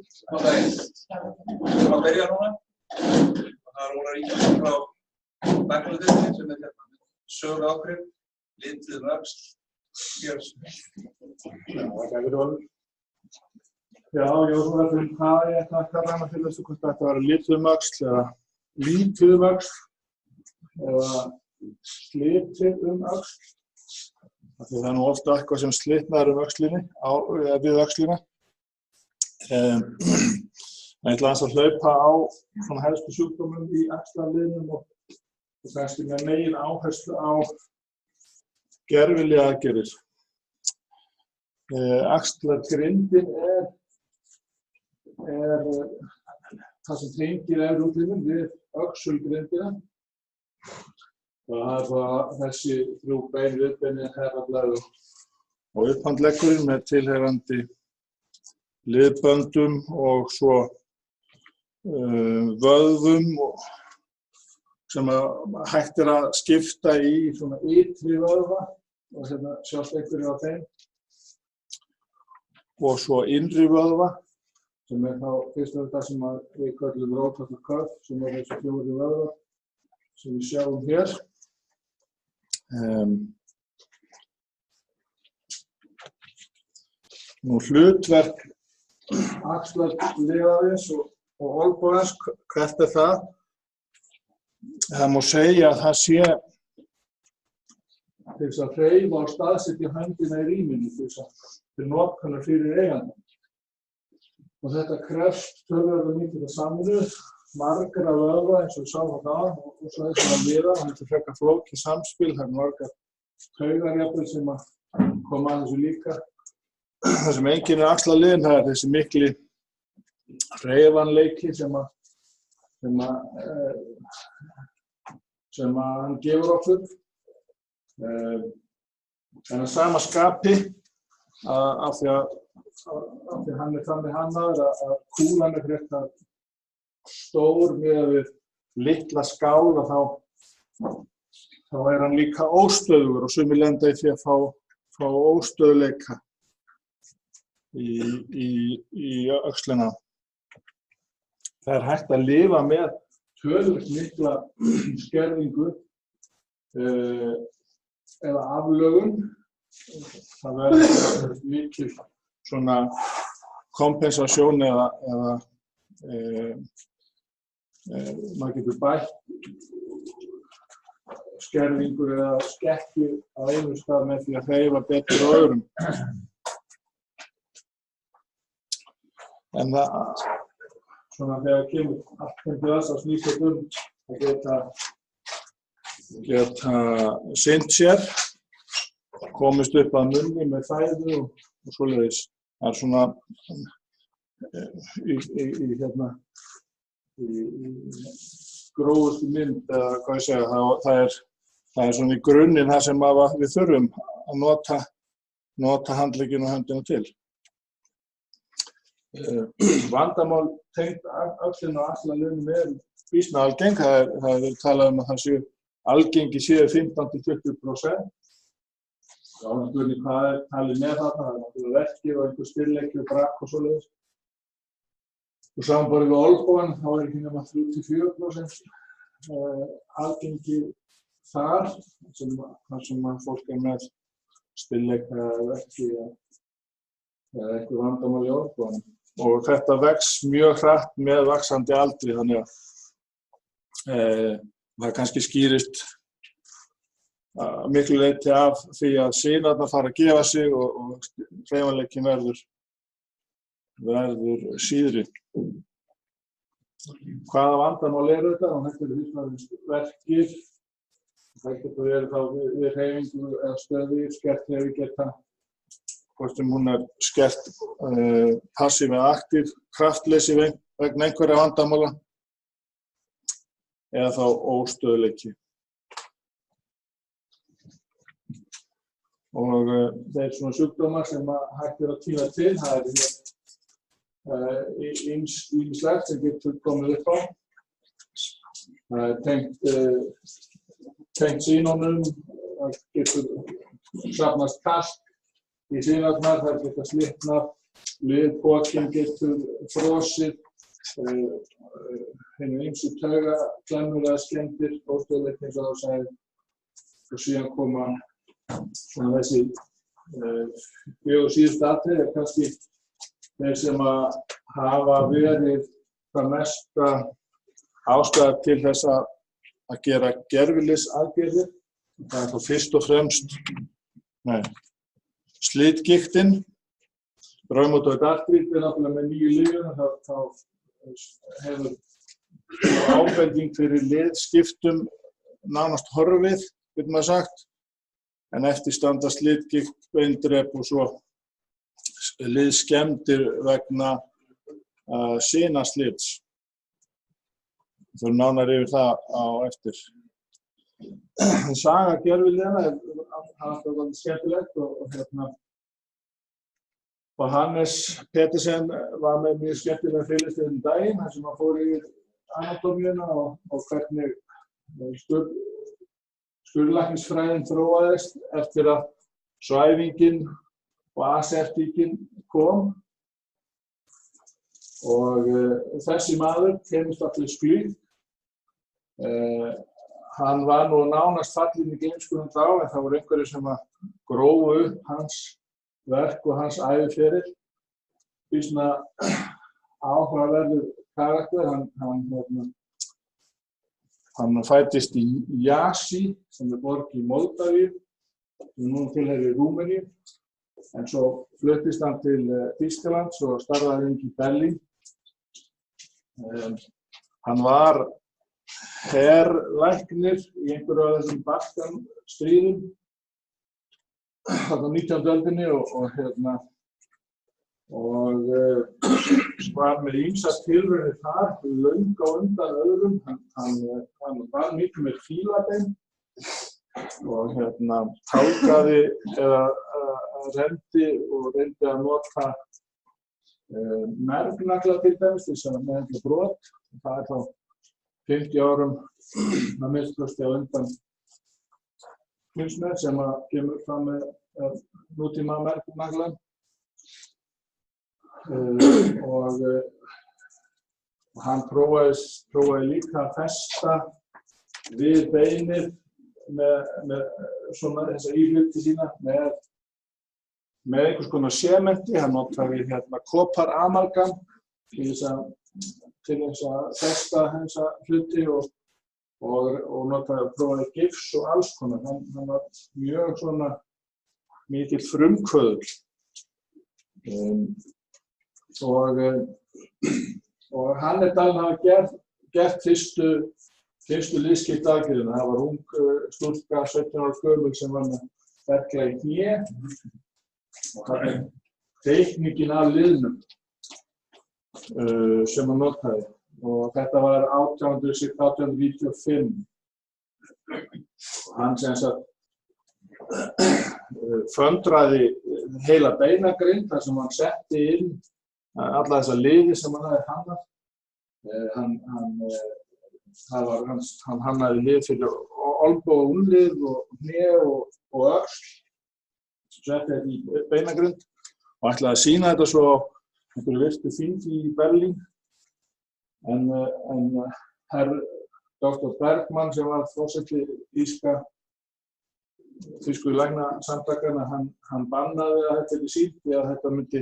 Góðan daginn. Við erum að byrja núna. Það er Óla Ríkjarsson frá Bakkuledeildinni sem er hérna sögur ágrip, litið öxl, Björns. Já, ég var svona verið hvað ég ætla að kalla hana til þessu, hvort þetta var litið öxl eða lítið öxl eða slitið öxl. Það er nú ofta eitthvað sem slitnar öxlinni, við öxlina. Ég ætla aðeins að hlaupa á svona helstu sjúkdómum í axlarliðnum og kannski með megin áherslu á gervilega aðgerðir. Axlargrindin er það sem tengir útliminn við öxulgrindina. Það er það þessi þrjú bein, viðbeinið, herðablaðið og upphandleggurinn með tilheyrandi liðböndum og svo vöðvum sem hægt að skipta í svona ytri vöðva og hérna sjást einhverjir á þeim og svo innri vöðva sem þá fyrst og það sem við köllum rotator cuff sem þessi fjóri vöðvar sem við sjáum hér. Nú hlutverk axlarliðarins og olnbogans, hvert er það? Það má segja að það sé til þess að hreyfa og staðsetja höndina í rýminu til notkunar fyrir eigandann. Og þetta krefst töluverða mikillar samvinnu, margra vöðva eins og við sáum þarna og svo þessara liða og þetta frekar flókið samspil, það margar taugar jafnvel sem að koma að þessu líka. Það sem einkennir axlarliðin, það er þessi mikli hreyfanleiki sem hann gefur okkur. En að sama skapi af því að hann er þannig hannaður að kúlan er frekar stór miðað við litla skál og þá er hann líka óstöðugur og sumir lenda í því að fá óstöðuleika í öxlina. Það er hægt að lifa með töluvert mikla skerðingu eða aflögun. Það verður mikil svona kompensasjón eða maður getur bætt skerðingu eða skekkju á einu stað með því að hreyfa betur á öðrum. En það, svona þegar kemur allt til þess að snýst þetta að geta sinnt sér, komist upp að munni með fæðu og svoleiðis. Það er svona í grófustu mynd, eða hvað ég segja, það er svona í grunninn það sem við þurfum að nota handlegginn og höndina til. Vandamál tengt öxlina og axlarliðnum er býsna algeng. Það er talað að það algengi séu 15–20%. Það er spurning hvað er talið með þarna. Það er náttúrulega verkir og einhver stilleiki og brak og svoleiðis. Og samanborið við olnbogann þá er ekki nema 3–4% algengi þar sem fólk er með stilleika eða verki eða einhver vandamál í olnbogann. Og þetta vex mjög hratt með vaxandi aldri, þannig að það kannski skýrist miklu leyti af því að sinarnar fara að gefa sig og hreyfanleikinn verður síðri. Hvaða vandamál eru þetta? Og þetta eru verkir, það getur verið þá við hreyfingu eða stöðu, skert hreyfigeta. Hvort sem hún er skert passív eða aktív, kraftleysi vegna einhverja vandamála eða þá óstöðuleiki. Og þeir svona sjúkdómar sem hægt er að tína til, það er ýmislegt sem getur komið upp á. Það er tengt sínónum, það getur safnast kalk í sinarnar, það geta slitnað liðpokinn getur frosið, hinum ýmsu taugaklemmur eða skemmdir, óstöðuleikni eins og þú sagðir, og síðan koma svona þessi fjögur síðustu atriði, kannski þeir sem að hafa verið hvað mesta ástæða til þess að gera gervilisaðgerðir. Það þó fyrst og fremst slitgigtin. Rheumatoid arthrit náttúrulega með 9 lyfjum, þá hefur ábending fyrir liðskiptum nánast horfið, getur maður sagt, en eftir standa slitgikt, beindrep og svo liðskemmdir vegna sinaslits. Við förum nánar yfir það á eftir. Saga gerviliðanna er alltaf skemmtilegt og Hannes Petersen var með mjög skemmtilega fyrirlestur daginn, þar sem hann fór yfir anatómíuna og hvernig skurðlæknisfræðin þróaðist eftir að svæfingin og aseptíkin kom. Og þessi maður, Temistokles Sklíð, hann var nú nánast fallinn í gleymskunum þá, en það voru einhverjir sem að grófu upp hans verk og hans æviferil. Býsna áhugaverður karakter. Hann fæddist í Jasi, sem borg í Moldavíu, sem nú tilheyrir Rúmeníu, en svo fluttist hann til Þýskalands og starfaði í Berlín. Hann var herlæknir í einhverju af þessum Balkanstríðum þarna á 19. öldinni og var með ýmsar tilraunir þar, löng á undan öðrum. Hann var mikið með fílabein og tálgaði eða reyndi að nota mergnagla til dæmis til þess að meðhöndla brot. Það þá 50 árum að minnsta á undan Knúsner sem að kemur fram með nútíma mergnaglan. Og hann prófaði líka að festa við beinið með svona þessa íhluti sína með einhvers konar sementi. Hann notaði koparamalgam til þess að festa þessa hluti og prófaði gifs og alls konar. Hann var mjög svona mikill frumkvöðull. Og hann talinn hafa gert fyrstu liðskiptaðgerðina. Það var ung stúlka, 17 ára gömul, sem var með berkla í hné. Og það er teikningin af liðnum sem hann notaði. Og þetta var 1895. Og hann sem sagt föndraði heila beinagrind þar sem hann setti inn alla þessa liði sem hann hafði hannað. Hann hannaði lið fyrir olnbog og úlnlið og hné og öxl. Setti þetta í beinagrind og ætlaði að sýna þetta svo á einhverju virtu þingi í Berlín. En herr Dr. Bergmann, sem var forseti þýsku læknasamtakanna, hann bannaði að þetta yrði sýnt því að þetta myndi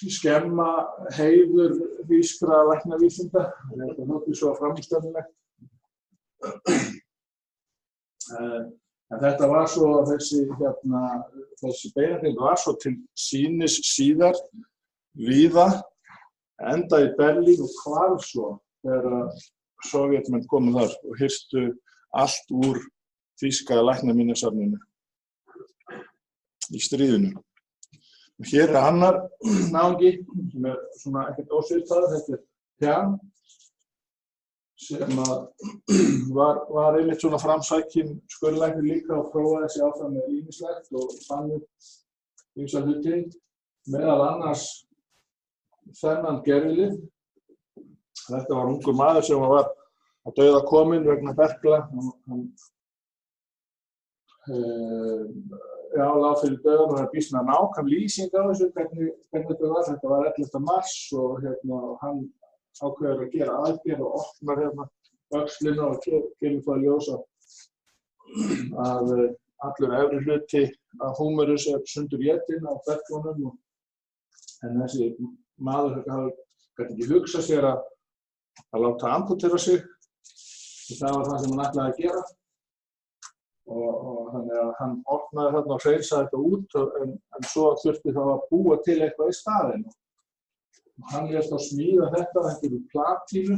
skemma heiður þýskra læknavísinda. Þetta þótti svo framúrstefnulegt. En þetta var svo, þessi beinagrind var svo til sýnis síðar víða, endaði í Berlín og hvarf svo þegar Sovétmenn komu þar og hirtu allt úr þýska læknaminjasafninu í stríðinu. Og hér er annar náungi sem er svona ekkert ósvipaður, þetta er Jan, sem var einmitt svona framsækinn skurðlæknir líka og prófaði sig áfram með ýmislegt og fann upp ýmsa hluti, meðal annars þennan gervilið. Þetta var ungur maður sem var að dauða kominn vegna berkla. Já, lá fyrir dögum og býsna nákvæm lýsing á þessu, hvernig þetta var. Þetta var 11. mars og hann ákveður að gera aðgerð og opnar öxlina og kemur það að ljósa að allur efri hluti af húmerus sundur étinn á berklunum en þessi maður gat ekki hugsað sér að láta amputera sig. Það var það sem hann ætlaði að gera. Og þannig að hann opnaði þarna og hreinsaði þetta út en svo þurfti þá að búa til eitthvað í staðinn. Hann lét þá smíða þetta úr platínu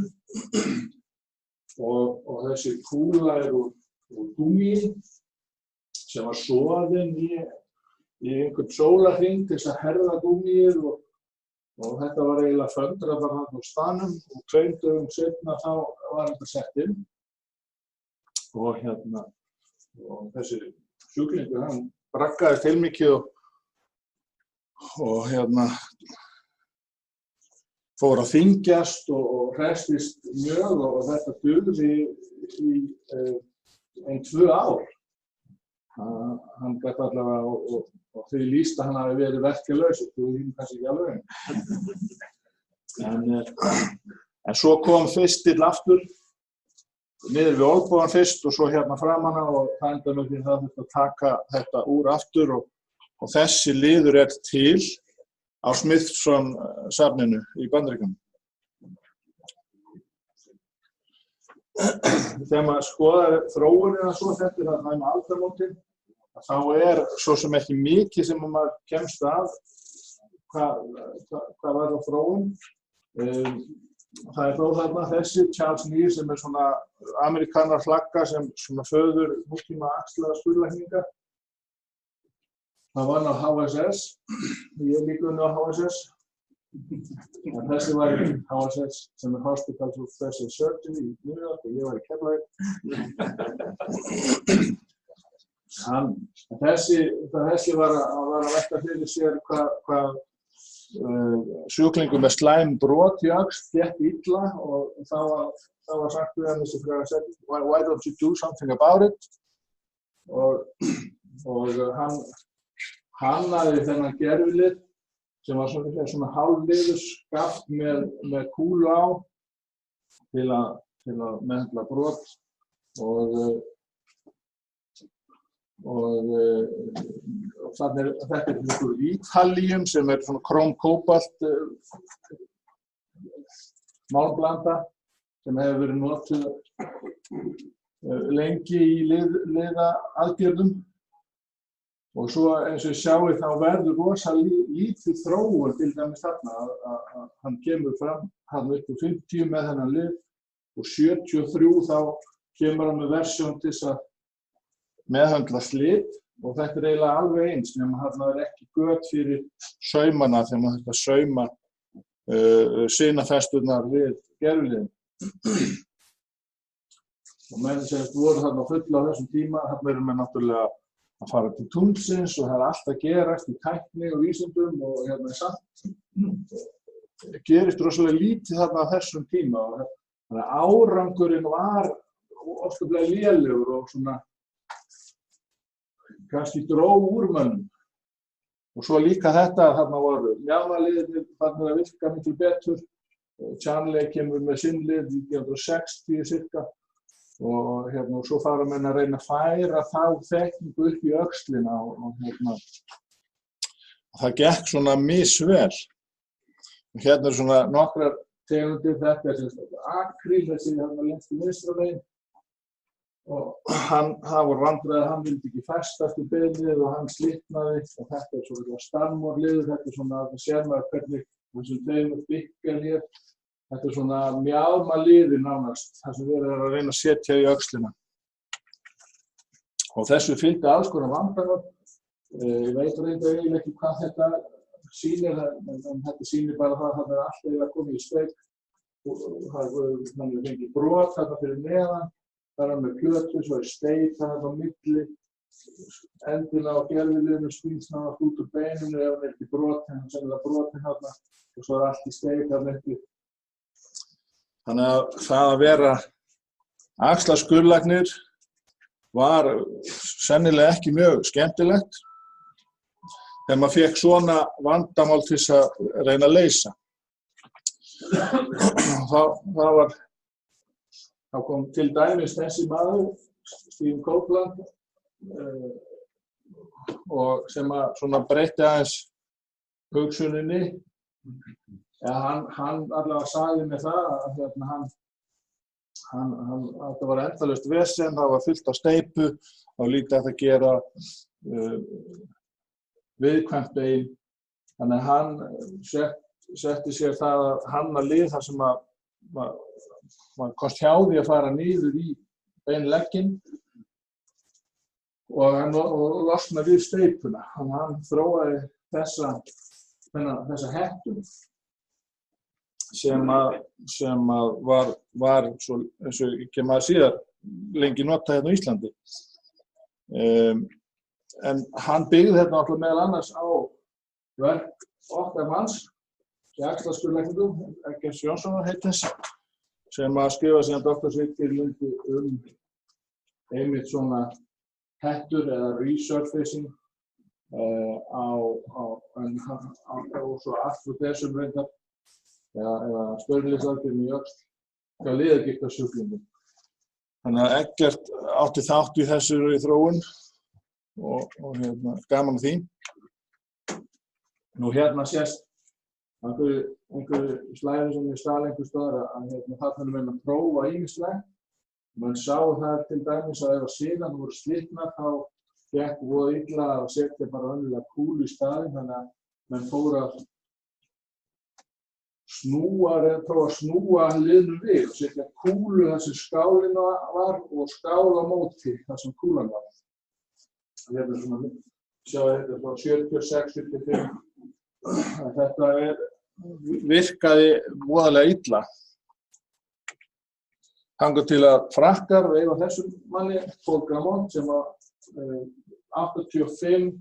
og þessi kúla úr gúmmí sem var soðin í einhvern sólarhring til þess að herða gúmmíið og þetta var eiginlega föndrað bara þarna á staðnum og 2 dögum seinna þá var þetta sett inn og þessi sjúklingur, hann braggaðist heilmikið og fór að þyngjast og hressist mjög og þetta dugði í 2 ár. Hann gat allavega og því lýst að hann hafi verið verkjalaus og þú hinn kannski ekki alveg. En svo kom fyrstill aftur niður við olnbogann fyrst og svo framan á og það endaði með því að það þurfti að taka þetta úr aftur og þessi liður til á Smithson safninu í Bandaríkjunum. Þegar maður skoðar þróunina svo þetta þarna með aldamótin þá svo sem ekki mikið sem maður kemst að hvað var á þróun. Það þó þarna þessi Charles Neal sem svona Amerikanar flagga sem svona föður nútíma axlaða skurðlækninga. Það var á HSS, ég líka á HSS. En þessi var í HSS sem Hospital for Special Surgery í New York og ég var í Keflavík. Þessi var að velta fyrir sér hvað sjúklingur með slæm brot í öxl gekk illa og þá var sagt við hann þessi fræga sett why don't you do something about it og hann hannaði þennan gervilið sem var svona hálfliður skaft með kúlu á til að meðhöndla brot og þetta einhver ítalíum sem svona króm-kóbalt málmblanda sem hefur verið notuð lengi í liðaaðgerðum og svo eins og sjáið þá verður rosa lítið þróun til dæmis þarna að hann kemur fram hann upp úr 50 með þennan lið og 73 þá kemur hann með versjón til þess að meðhöndla slit og þetta eiginlega alveg eins nema þarna ekki göt fyrir saumana þegar maður þurfti að sauma sinafesturnar við gervilinn. Og menn sem voru þarna fulla á þessum tíma, þarna eru menn náttúrulega að fara til tunglsins og það allt að gerast í tækni og vísindum og samt gerist rosalega lítið þarna á þessum tíma og þannig að árangurinn var óskaplega lélegur og svona kannski dró úr mönnum. Og svo líka þetta að þarna voru mjaðmaliðirnir þarna að virka miklu betur. Chanley kemur með sinn lið 1960 cirka og svo fara menn að reyna að færa þá þekkingu upp í öxlina og það gekk svona misvel. Og eru svona nokkrar tegundir, þetta akríl, þessi lengst í vinstra megin. Og það voru vandræði, hann vildi ekki festast í beinið og hann slitnaði og þetta svona starmorliður, þetta svona, það sér maður hvernig þessum tveimur byggjar hér, þetta svona mjaðmaliðir nánast, það sem verið að reyna að setja í öxlina. Og þessu fylgdi alls konar vandamál, ég veit reyndar eiginlega ekki hvað þetta sýnir, en þetta sýnir bara það að það allt eiginlega komið í steik og það fengið brot þarna fyrir neðan. Það með plötu, svo steik þarna á milli, endina á gervilinu spýnsnast út úr beininu ef hann ekki brotinn, sennilega brotinn þarna og svo allt í steik þarna uppi. Þannig að það að vera axlaskurðlæknir var sennilega ekki mjög skemmtilegt þegar maður fékk svona vandamál til þess að reyna að leysa. Þá kom til dæmis þessi maður, Stephen Copeland, og sem að svona breytti aðeins hugsuninni. Ja, hann allavega sagði mér það að þetta var endalaust vesen, það var fullt af steypu, það var lítið hægt að gera viðkvæmt bein. Þannig að hann setti sér það að hanna lið þar sem að maður komst hjá því að fara niður í beinlegginn og losna við steypuna. Þannig að hann þróaði þessa hettu sem var svo, eins og ekki maður síðar lengi notað hérna á Íslandi. En hann byggði þetta náttúrulega meðal annars á verk okkar manns, axlarskurðlækningum, Eggerts Jónssonar heitins, sem að skrifa síðan doktorsritgerð einmitt svona hettur eða resurfacing og svo arthrodesum reyndar eða spörliðsaðgerðin í öxl hjá liðagigtarsjúklingum. Þannig að Eggert átti þátt í þessari þróun og gaman af því. Nú hérna sést einhverju slæði sem ég stal einhvers staðar að þarna er menn að prófa ýmislegt. Menn sá það til dæmis að ef síðan voru slitnar þá gekk voða illa að setja bara venjulega kúlu í staðinn, þannig að menn fóru að prófa að snúa liðnum við og setja kúlu þar sem skálinn var og skál á móti þar sem kúlan var. Hérna svona, sjá þetta frá 76-75. Þetta virkaði voðalega illa. Þangað til að Frakkar veifa þessum manni, Paul Gramont, sem að 85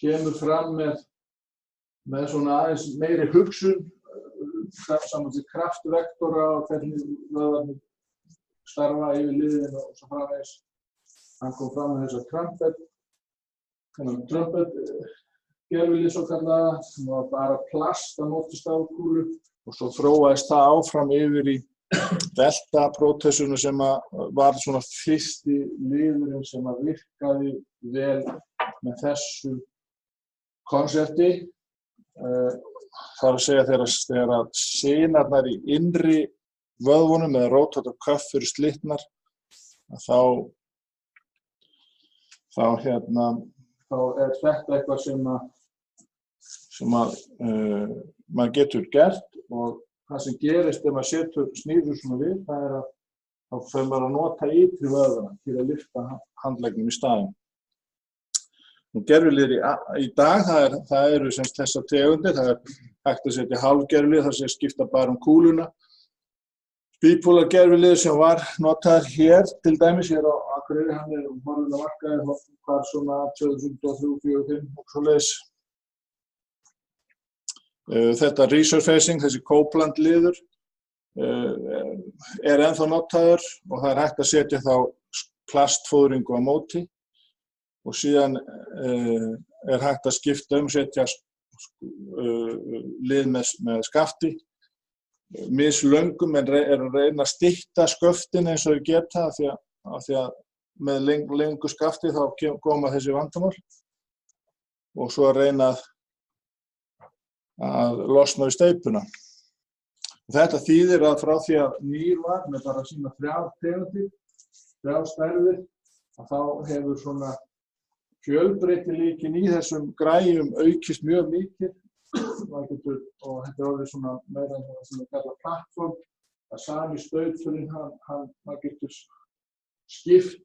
kemur fram með svona aðeins meiri hugsun saman til kraftvektora og hvernig vöðvarnir starfa yfir liðin og svo framvegis. Hann kom fram með þessa trumpet gervilið svo kallaða, sem var bara plast á móti stálkúlu og svo þróaðist það áfram yfir í delta-prótesuna sem var svona fyrsti liðurinn sem virkaði vel með þessu konsepti. Það er að segja þegar að sinarnar í innri vöðvunum eða rótættar köff eru slitnar, þá er þetta eitthvað sem maður getur gert, og það sem gerist ef maður snýður svona við, það er að þá fer maður að nota ytri vöðvana til að lyfta handleggnum í staðinn. Nú gervilíður í dag, það eru sem þessar tegundir, það er hægt að setja hálfgervilíð, það sé skipta bara kúluna. Bipólar gervilíður sem var notaður hér, til dæmis hér á Akureyri, hann er horfinn á markaði, var svona 2003-2005 og svoleiðis. Þetta resurfacing, þessi Copeland liður, er ennþá notaður og það er hægt að setja þá plastfóðringu á móti og síðan er hægt að skipta setja lið með skafti, mislöngum, en er að reyna að stytta sköftin eins og þeir geta af því að með lengu skafti þá koma þessi vandamál og svo að reyna að losna við steypuna. Þetta þýðir að frá því að nýr var með bara sína 3 tegundir, 3 stærðir, að þá hefur svona fjölbreytileikinn í þessum græjum aukist mjög mikið. Og þetta er orðið svona meira en það sem við kalla plattform, að sami stautfulinn maður getur skipt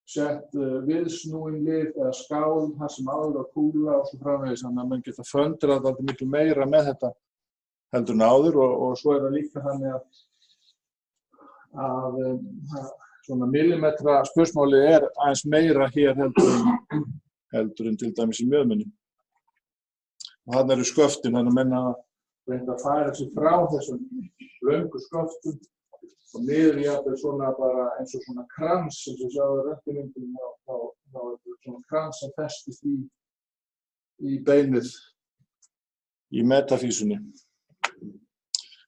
sett viðsnúin lið eða skál þar sem áður að kúla og svo framvegis, þannig að mann geta föndrað alltaf miklu meira með þetta heldur en áður og svo er það líka þannig að svona millimetra spursmáli er aðeins meira hér heldur en til dæmis í mjöðmunni. Og þarna eru sköftin, þannig að menn að reynda að færa sig frá þessum löngu sköftum og niður jafnvel svona bara eins og svona krans sem við sjáum á röntgenmyndum þá er svona krans sem festist í beinið í metafísunni.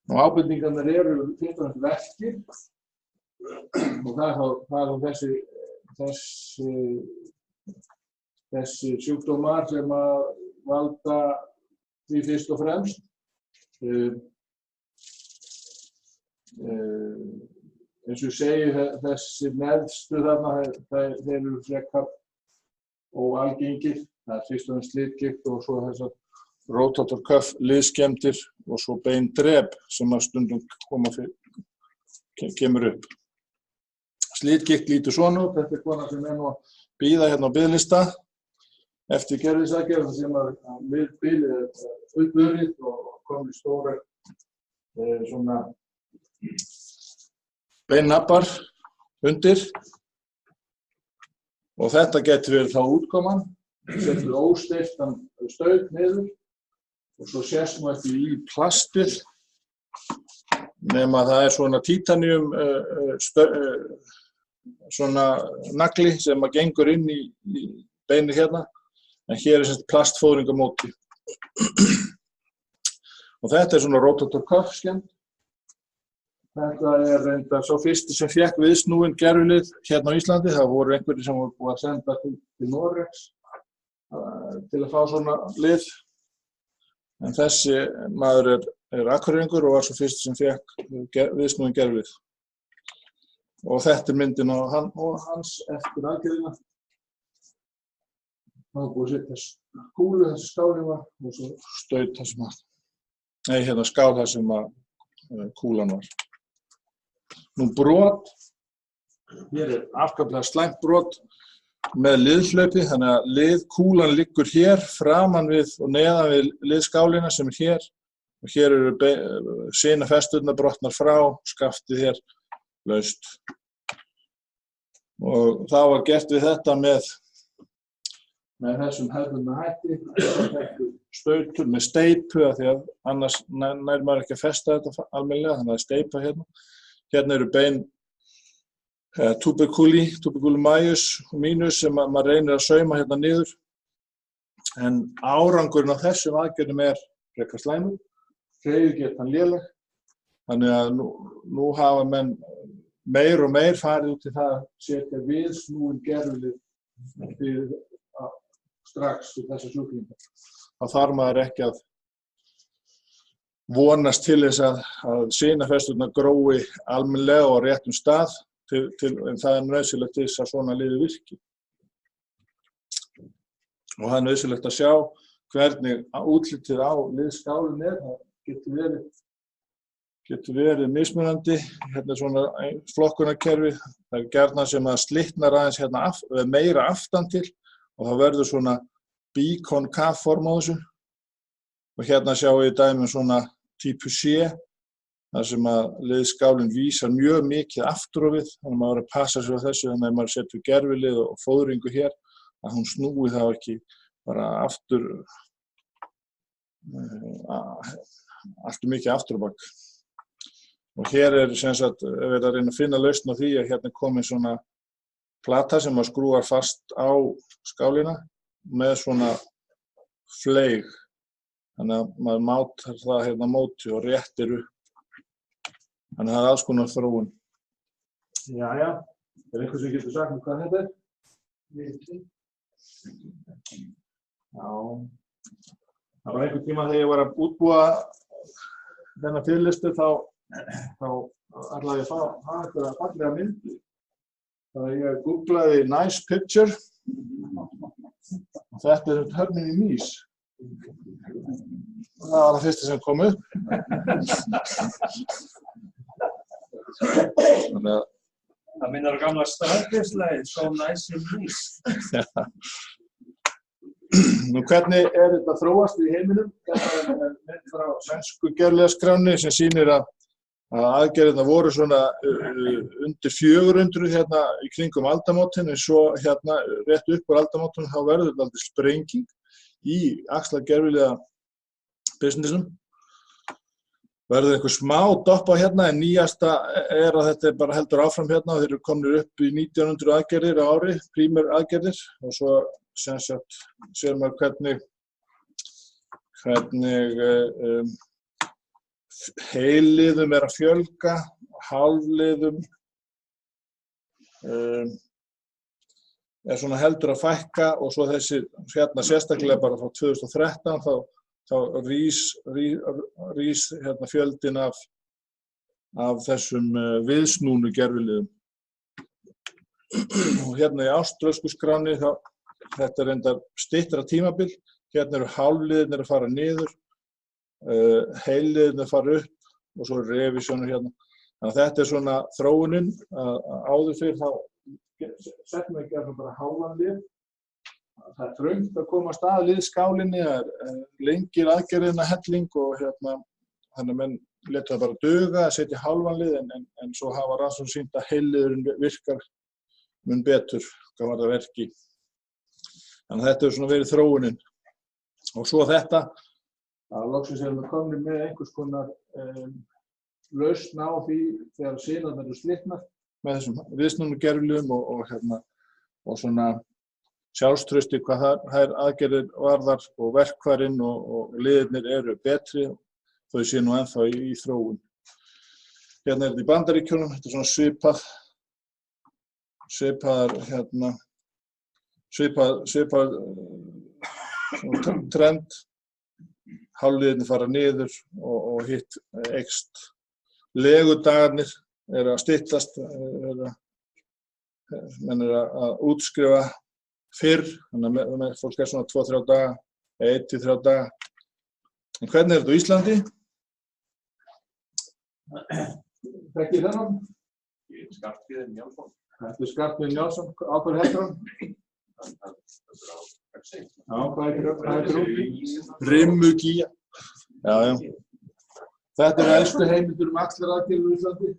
Og ábendingarnar eru fyrst og fremst verkir og það er þessi sjúkdómar sem að valda því fyrst og fremst. Eins og ég segi, þessi neðstu þarna, þeir eru frekar óalgengir. Það er fyrst og fremst slitgigt og svo þessar rotator cuff liðskemmdir og svo beindrep sem að stundum kemur upp. Slitgigt lítur svona út. Þetta er kona sem er nú að bíða hérna á biðlista eftir gervisaðgerð sem að bilið er uppurið og komið stóra svona beinnabbar undir og þetta getur verið þá útkoman. Setur ósteyptan staur niður og svo sést nú ekki í plastið nema það er svona titanium svona nagli sem að gengur inn í beinið hérna en hér er semst plastfóðring á móti. Og þetta er svona rotator cuff skemmd. Þetta er reyndar sá fyrsti sem fékk viðsnúin gervilið hérna á Íslandi. Það voru einhverjir sem voru búið að senda til Noregs til að fá svona lið. En þessi maður er Akureyringur og var svo fyrsti sem fékk viðsnúin gervilið. Og þetta er myndin á hans eftir aðgerðina. Það var búið að setja kúlu þessi skálinn var og svo staut það sem að, hérna skál það sem að kúlan var. Nú brot, hér er afskaplega slæmt brot með liðhlaupi, þannig að liðkúlan liggur hér framan við og neðan við liðskálina sem er hér og hér eru sinafesturnar brotnar frá, skaftið hér laust. Og það var gert við þetta með þessum hefðbundna hætti, stautur með steypu af því að annars nær maður ekki að festa þetta almennilega, þannig að steypa hérna. Hérna eru bein tuberculi majus og minus sem maður reynir að sauma hérna niður. En árangurinn á þessum aðgerðum er frekar slæmur, hreyfigetan léleg. Þannig að nú hafa menn meir og meir farið út í það að setja viðsnúin gervilið strax við þessa sjúklinga. Þá þarf maður ekki að vonast til þess að sinafesturnar grói almennilega og á réttum stað en það er nauðsynlegt til þess að svona liði virki. Og það er nauðsynlegt að sjá hvernig útlitið á liðskálinn er. Það getur verið mismunandi. Hérna er svona flokkunarkerfi. Það er gjarnan sem að slitnar aðeins hérna meira aftan til og það verður svona bíkonkav form á þessu. Og hérna sjáum við dæmi svona típu C, þar sem að liðskálinn vísar mjög mikið aftur á við, þannig að maður verður að passa sig á þessu, þannig að maður setur gervilið og fóðringu hér, að hún snúi þá ekki bara aftur, alltaf mikið aftur á bak. Og hér er sem sagt verið að reyna að finna lausn á því að hérna er komin svona plata sem maður skrúar fast á skálina með svona fleig. Þannig að maður mátar það hérna móti og réttir upp. Þannig að það er alls konar þróun. Jæja, er einhver sem getur sagt hvað þetta er? Já. Það var einhver tíma þegar ég var að útbúa þennan fyrirlestur þá ætlaði ég að fá einhverja fallega mynd. Þannig að ég googlaði nice picture og þetta er höfnin í mís. Það var það fyrsta sem kom upp. Það minnar á gamla staðgreiðslega, so nice in mís. Nú hvernig er þetta þróast í heiminum? Þetta er mynd frá sænsku gervilegaskránni sem sýnir að aðgerðirnar voru svona undir 400 hérna í kringum aldamótin en svo hérna rétt upp úr aldamótin þá verður þetta aldrei sprenging í axlagervilega businessum verður einhver smá dopp á hérna en nýjasta að þetta bara heldur áfram hérna og þeir eru komnir upp í 1900 aðgerðir á ári, prímer aðgerðir og svo sem sagt sér maður hvernig heilliðum að fjölga, hálfliðum svona heldur að fækka og svo þessi hérna sérstaklega bara frá 2013 þá rís hérna fjöldin af þessum viðsnúnu gerviliðum. Og hérna í áströlsku skránni þetta reyndar styttra tímabil, hérna eru hálfliðirnir að fara niður, heilliðirnir að fara upp og svo revísjónur hérna. Þannig að þetta svona þróunin áður fyrr þá settum við ekki bara hálfan lið. Það er þröngt að komast að liðskálinni, það lengir aðgerðina helling og hérna þannig að menn létu það bara duga að setja hálfan lið en svo hafa rannsóknir sýnt að heilliðurinn virkar mun betur hvað var það verki. Þannig að þetta hefur svona verið þróunin. Og svo þetta að loksins erum við komnir með einhvers konar lausn á því þegar sinarnir eru slitnar með þessum viðsnúnu gerviliðum og svona sjálfstrausti hvað þær aðgerðir varðar og verkfærin og liðirnir eru betri, þau sé nú ennþá í þróun. Hérna er þetta í Bandaríkjunum, þetta er svona svipað trend, hálfliðirnir fara niður og hitt eykst. Legudagarnir eru að styttast, menn eru að útskrifa fyrr, þannig að fólk er svona 2-3 daga, 1-3 daga. En hvernig er þetta á Íslandi? Þekkið þennan? Skarphéðinn Njálsson. Þetta er Skarphéðinn Njálsson, á hverju heitir hann? Já, hvað heitir hún? Rimmugía. Já. Þetta er elstu heimildur allar aðgerðir á Íslandi.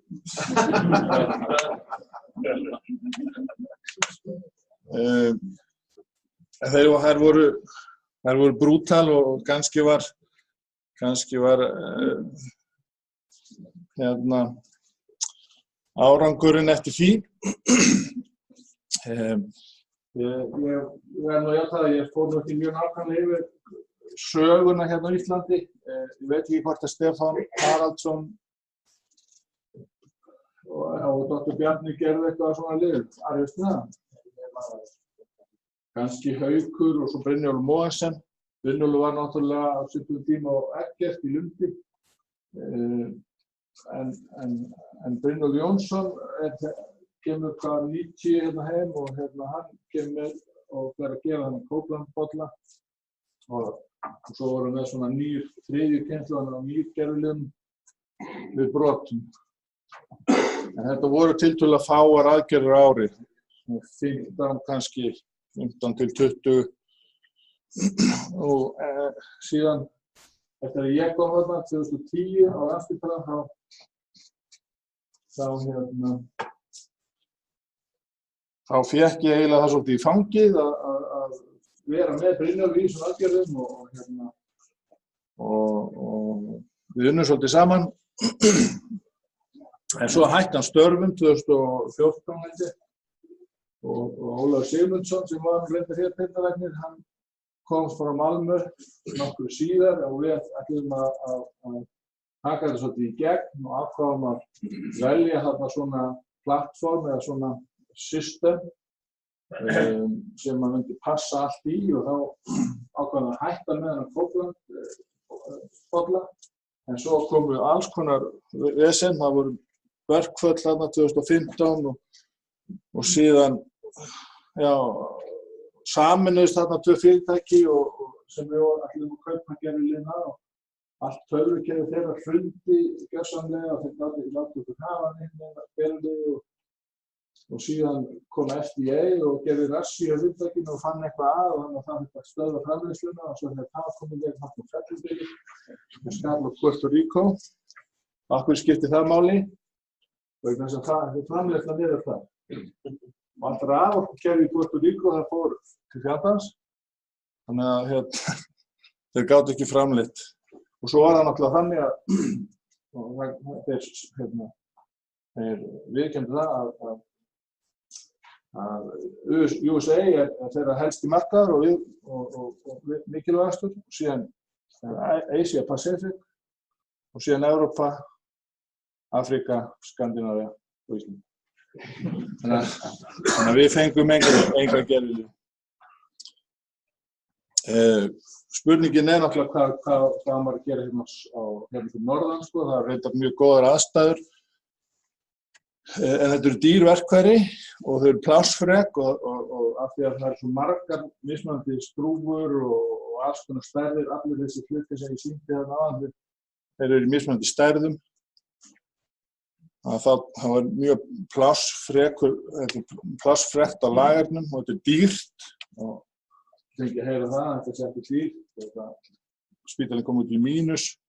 Þær voru brútal og kannski var hérna árangurinn eftir því. Ég verð nú að játa að ég fór nú ekki mjög nákvæmlega yfir söguna hérna á Íslandi. Ég veit ekki hvort að Stefán Haraldsson og Dr. Bjarni gerðu eitthvað svona lið. Veistu það? Kannski Haukur og svo Brynjólfur Mogensen. Brynjólfur var náttúrulega á svipuðum tíma á Eggert í Lundi. En Brynjólfur Jónsson kemur hvað 90 hérna heim og hann kemur og fer að gefa hann kóplandbolla og svo voru með svona þriðju kynslóðan á gerviliðum við brotum. En þetta voru tiltölulega fáar aðgerðir á ári, 15 kannski 15 til 20 og síðan eftir að ég kom þarna 2010 á Landspítalann þá fékk ég eiginlega það svolítið í fangið að vera með Brynjólfi í svona aðgerðum og við unnum svolítið saman. En svo hætti hann störfum 2014 held ég og Ólafur Sigmundsson sem var reyndar hér deildarlæknir, hann komst frá Malmö nokkru síðar og við ætlum að taka þetta svolítið í gegn og ákváðum að velja þarna svona plattform eða svona system sem maður myndi passa allt í og þá ákváðum að hætta með þennan kóplandbolla. En svo komu alls konar vesen, það voru verkföll þarna 2015 og síðan sameinuðust þarna 2 fyrirtæki sem við ætlum að kaupa gerviliðina og allt tölvukerfi þeirra hrundi gjörsamlega og þeir gátu ekki látið okkur hafa neitt gervilið og síðan kom FDA og gerði rassíu á fyrirtækinu og fann eitthvað að og þannig að það hætti að stöðva framleiðsluna og svo þegar það komið gegn þarna fellibylur sem skall á Puerto Rico. Af hverju skipti það máli? Vegna þess að það framleiðsla niður það. Og allt raforkukerfi í Puerto Rico það fór til fjandans, þannig að þeir gátu ekki framleitt. Og svo var það náttúrulega þannig að og þeir viðurkenndu það að USA er þeirra helsti markaður og mikilvægastur, og síðan Asia Pacific og síðan Evrópa, Afríka, Skandinavía og Ísland. Þannig að við fengum enga gerðilu. Spurningin er náttúrulega hvað maður að gera hérna fyrir norðan, sko. Það er reyndar mjög góðar aðstæður. En þetta eru dýr verkfæri og þau eru plássfrek og af því að það eru svo margar mismunandi skrúfur og alls konar stærðir, allir þessi hluti sem ég sýndi þarna áðan, þeir eru í mismunandi stærðum. Það var mjög plássfrekt á lagernum og þetta er dýrt og ég fengi að heyra það, þetta sé ekki dýrt. Spítalinn kom út í mínus,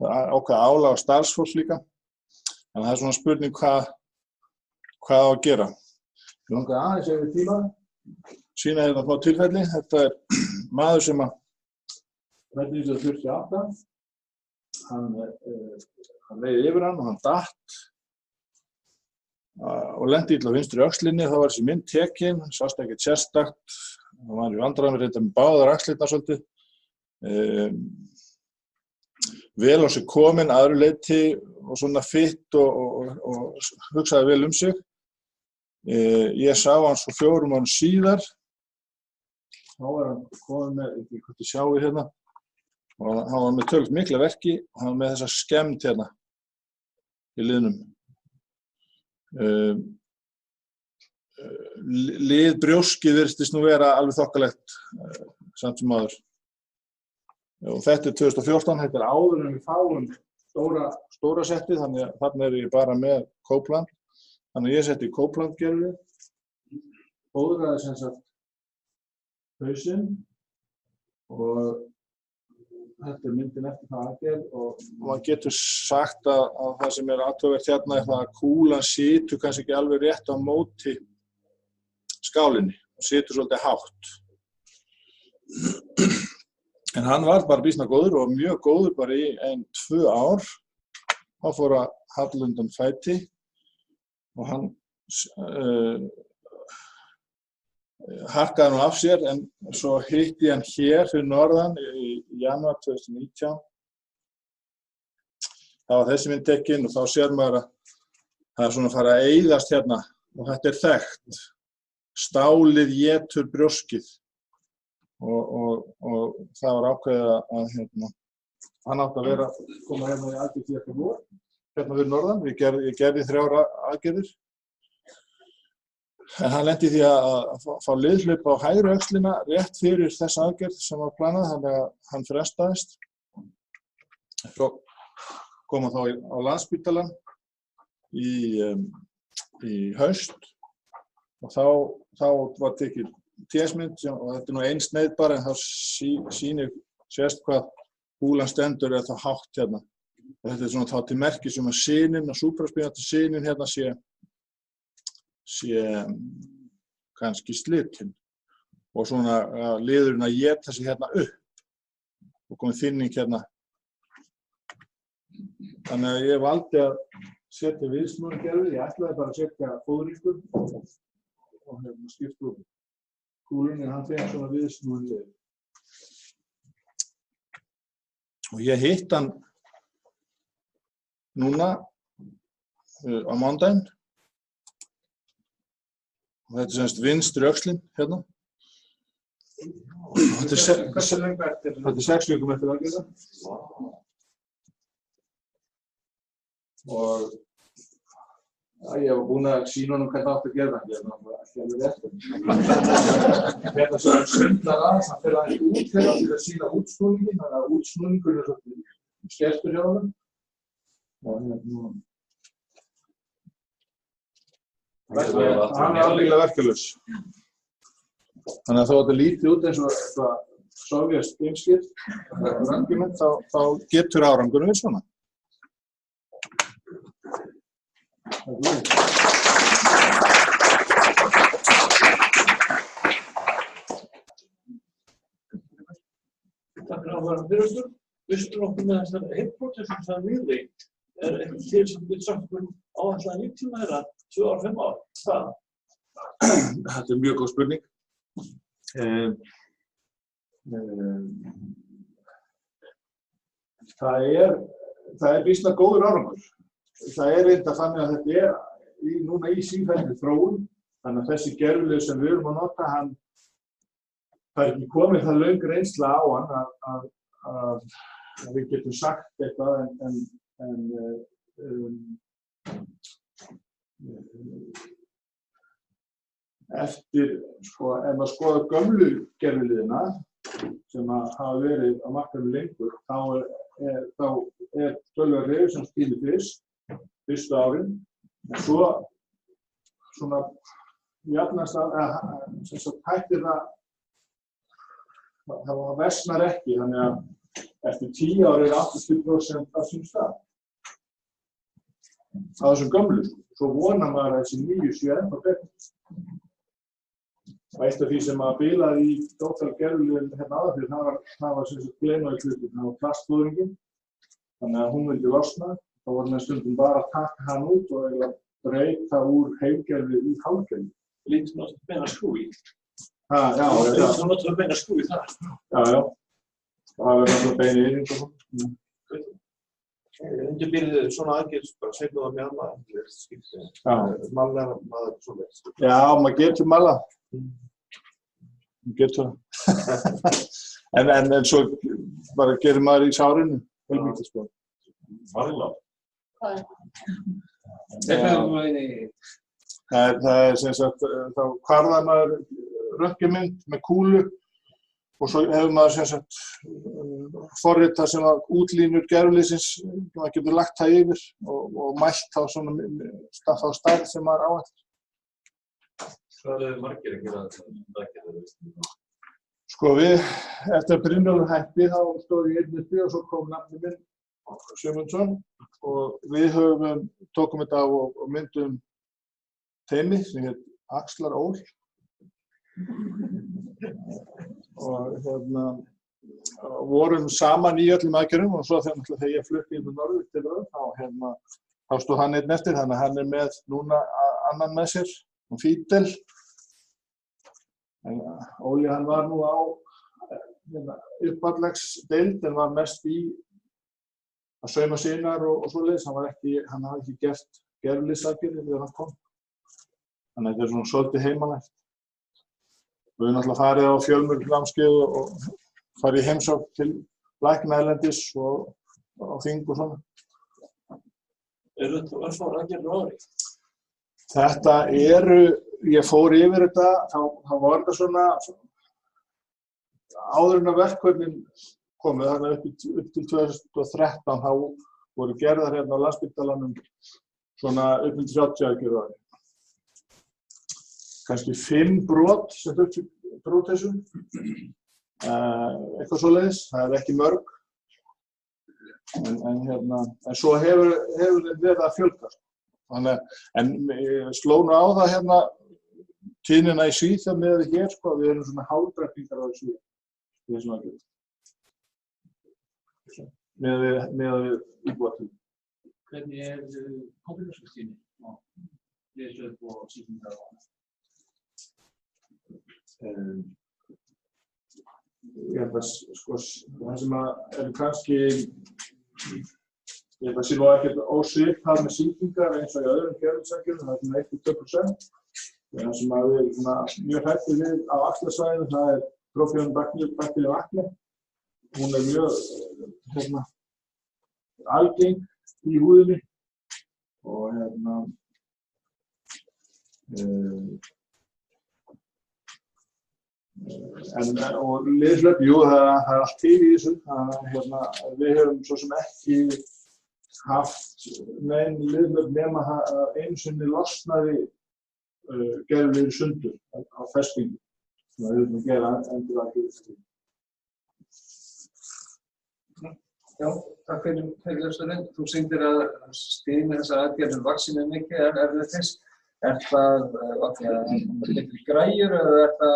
það er ákveðið álag á starfsfólks líka. En það er svona spurning hvað á að gera. Ég langaði aðeins yfir tíma, sýna hérna frá tilfelli. Þetta er maður sem að 1948, hann leiði yfir hann og hann datt og lenti illa á vinstri öxlinni. Það var þessi mynd tekin, sást ekkert sérstakt, hann var í vandræðum reynda með báðar axlirnar svolítið. Vel á sig kominn, aðru leyti og svona fitt og hugsaði vel um sig. Ég sá hann svo 4 mánuðum síðar, þá var hann kominn með, ég veit ekki hvort þið sjáið hérna, og hann var með töluvert mikla verki og hann var með þessa skemmd hérna í liðnum. Liðbrjóskið virtist nú vera alveg þokkalegt samt sem áður. Og þetta er 2014, þetta er áður en við fáum stóra settið, þannig að þarna er ég bara með Copeland. Þannig að ég setti Copeland-gerfið, fóðraði sem sagt hausinn og þetta er myndin eftir það aðgerð og maður getur sagt að það sem er athugavert hérna er það að kúlan situr kannski ekki alveg rétt á móti skálinni og situr svolítið hátt. En hann var bara býsna góður og mjög góður bara í 1-2 ár. Þá fór að halla undan fæti og hann harkaði nú af sér, en svo hitti hann hér fyrir norðan í janúar 2019. Það var þessi mynd tekin og þá sér maður að það er svona að fara að eyðast hérna og þetta er þekkt. Stálið étur brjóskið og það var ákveðið að hann átti að vera koma hérna í aðgerð hérna vor, hérna fyrir norðan. Ég gerði 3 aðgerðir. En hann lenti í því að fá liðhlaup á hægri öxlina rétt fyrir þessa aðgerð sem var planað, þannig að hann frestaðist. Svo kom hann þá á Landspítalann í haust og þá var tekið TS-mynd og þetta er nú ein sneið bara, en þá sést hvað kúlan stendur eða þá hátt hérna. Og þetta er svona þá til merkis að sinin og supraspinati sinin hérna sé kannski slitinn og svona liðurinn að éta sig hérna upp og komið þynning hérna. Þannig að ég valdi að setja viðsnúningerfið. Ég ætlaði bara að setja fóðringur og skipta úr kúlunni, hann fengi svona viðsnúningerfið. Og ég hitt hann núna á mánudaginn. Og þetta er semst vinstri öxlin hérna. Þetta er 6 vikum eftir aðgerða. Og ég var búinn að sýna honum hvernig átti að gera það. Ég var ekki alveg rétt. Þetta sem hann svindlar aðeins, hann fer aðeins út hérna til að sýna útsnúningin, þannig að útsnúningur er svolítið skertur hjá honum. Hann er alveg verkalaus. Þannig að þó að þetta líti út eins og eitthvað sovjast geimskip, þá getur árangurinn verið svona. Takk fyrir að vera fyrirstur. Vistu nokkuð með þessar heilbrotir sem það nýðveikt ekki til sem getur sagt okkur áætlaðan líftíma þeirra 2 ár, 5 ár? Hvað? Þetta mjög góð spurning. Það er býsna góður árangur. Það er reyndar þannig að þetta núna í sífelldri þróun, þannig að þessi gervilegur sem við erum að nota, það er ekki komið það löng reynsla á hann að við getum sagt eitthvað en eftir, sko, ef maður skoðar gömlu gerviliðina sem hafa verið á markaðnum lengur, þá er töluvert reyður sem skilur fyrstu árin, en svo svona jafnast hættir það versnar ekki, þannig að eftir 10 ár er 80% af sín stað á þessum gömlu. Svo vonar maður að þessi nýju séu ennþá betur. Og eitt af því sem að bilaði í dóttargerðuliðinu hérna áður fyrir, það var sem sagt glenóið hlutin, það var plastfóðringin, þannig að hún vildi losna. Þá var með stundum bara að taka hann út og breyta úr heilgerði í hálfgerði. Lítið náttúrulega beina skrúi. Já. Lítið náttúrulega beina skrúi þar. Já. Það verður náttúrulega beina yfir og svona. Undirbýrðu svona aðgerð, bara segðu það með annað, mallar maður svona. Já, maður getur malla. Maður getur það. En svo bara gerir maður í sárinu, heilmikið sko. Malla? Það er sem sagt, þá hvarðar maður röntgenmynd með kúlu og svo hefur maður sem sagt forritað sem að útlínur gerviliðsins, maður getur lagt það yfir og mælt þá svona þá stærð sem maður áætlar. Hvað eru margir að gera þetta? Sko við, eftir að Brynjólfur hætti, þá stóð ég einn uppi og svo kom nafni minn Sigmundsson og við tókum þetta á og myndum teymi sem heit Axlar Ól og vorum saman í öllum aðgerðum og svo þegar ég flutti inn á norður til það, þá stóð hann einn eftir, þannig að hann er með núna annan með sér, Fídel. En Óli hann var nú á uppvallagsdeild en var mest í að sauma sínar og svoleiðis, hann hafði ekki gert gerviliðsaðgerðir þegar hann kom. Þannig að þetta er svona svolítið heimalægt. Við höfum náttúrulega farið á fjölmörg námskeið og farið í heimsókn til lækna erlendis og á þing og svona. Eru þetta örfáar aðgerðir á ári? Þetta ég fór yfir þetta, þá var þetta svona áður en að verkefnin komið, þarna upp til 2013, þá voru gerðar hérna á Landspítalanum svona upp til 30 aðgerðir á ári. Kannski 5 brot sem þurfti prótesu, eitthvað svoleiðis, það er ekki mörg, en svo hefur verið að fjölga. En ég sló nú á það hérna tíðnina í Svíþjóð með við hér, sko, við erum svona hálfdrækningar á þessu þessum aðgerðum. Með við íbúatíð. Hvernig komplikationstíðni á leðsögn og sýkingar á annað? Ég held að sko, það sem er kannski, ég held að sé nú ekkert ósvipað með sýkingar eins og í öðrum gerviliðsaðgerðum, það er svona 1–2%. Það sem við erum mjög hræddir við á axlasvæðinu, það er Propionibacterium acne. Hún er mjög algeng í húðinni og og liðhlaup, jú, það er allt til í þessu. Við höfum svo sem ekki haft nein liðhlaup nema að einu sinni losnaði gerviliður sundur á festingu. Við höfum að gera enduraðgerð. Já, takk fyrir þessari. Þú sýndir að stig með þessar aðgerðir vaxinu mikið erlendis. Er það betri græjur eða er það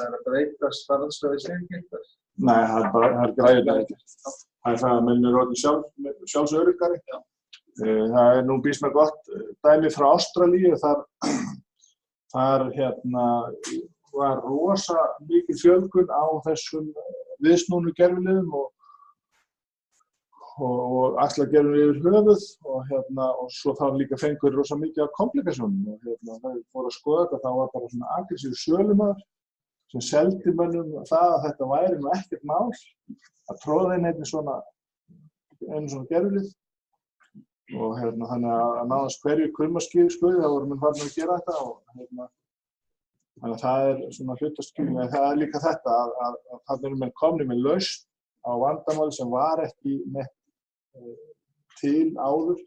að breytast faraldsfræði stigkirkar? Nei, það er græjurnar ekkert. Það er það að menn eru orðnir sjálfsöruggari. Það er nú býsna gott dæmi frá Ástralíu. Þar var rosa mikil fjölgun á þessum viðsnúnu gerviliðum og axlargervil yfir höfuð og svo þá líka fengur rosa mikið af komplikasjónum og það fór að skoða þetta, þá var bara svona aggressív sölumaður sem seldi mönnum það að þetta væri nú ekkert mál að tróða inn einu svona gervilið og þannig að náðast hverju krummaskýði þá voru menn farin að gera þetta og þannig að það er svona hlutaskýring, en það er líka þetta að þarna eru menn komnir með lausn á vandamáli sem var ekki neitt til áður,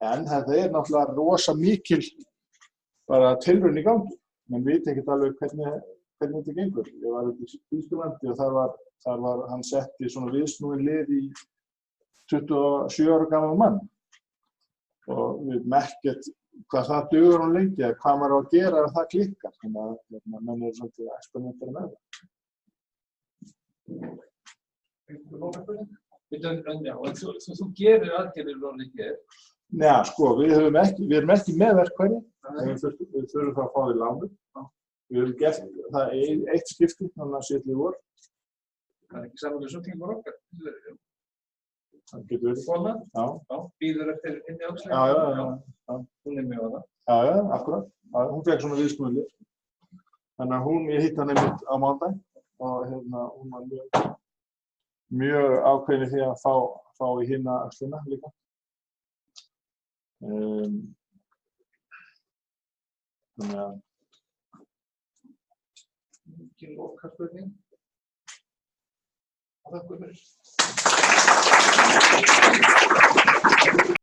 en þetta er náttúrulega rosa mikil bara tilraun í gangi. Menn veit ekkert alveg hvernig þetta gengur. Ég var út í Þýskalandi og þar var hann sett í svona viðsnúin lið í 27 ára gamlan mann og við merkjum hvað það dugur hún lengi, hvað maður á að gera ef það klikkar. Þannig að menn eru svolítið experimentera með það. Þú gerir aðgerðir Lóni hér? Nei, sko, við erum ekki með verkfæri, við þurfum það að fá því lánu. Við höfum gert það eitt skipti, þannig að síðan í vor. Það er ekki samanlega sjúklingur okkar? Það getur verið. Kona? Já. Býður eftir inni ákslega? Já. Hún er með á það? Já, akkurat. Hún fekk svona viðsnúið. Þannig að ég hitti hann einmitt á mánudag og hún var mjög ákveðin því að fá í hina axlina líka. Þannig að Mikil lokaspurning. Og þakka fyrir.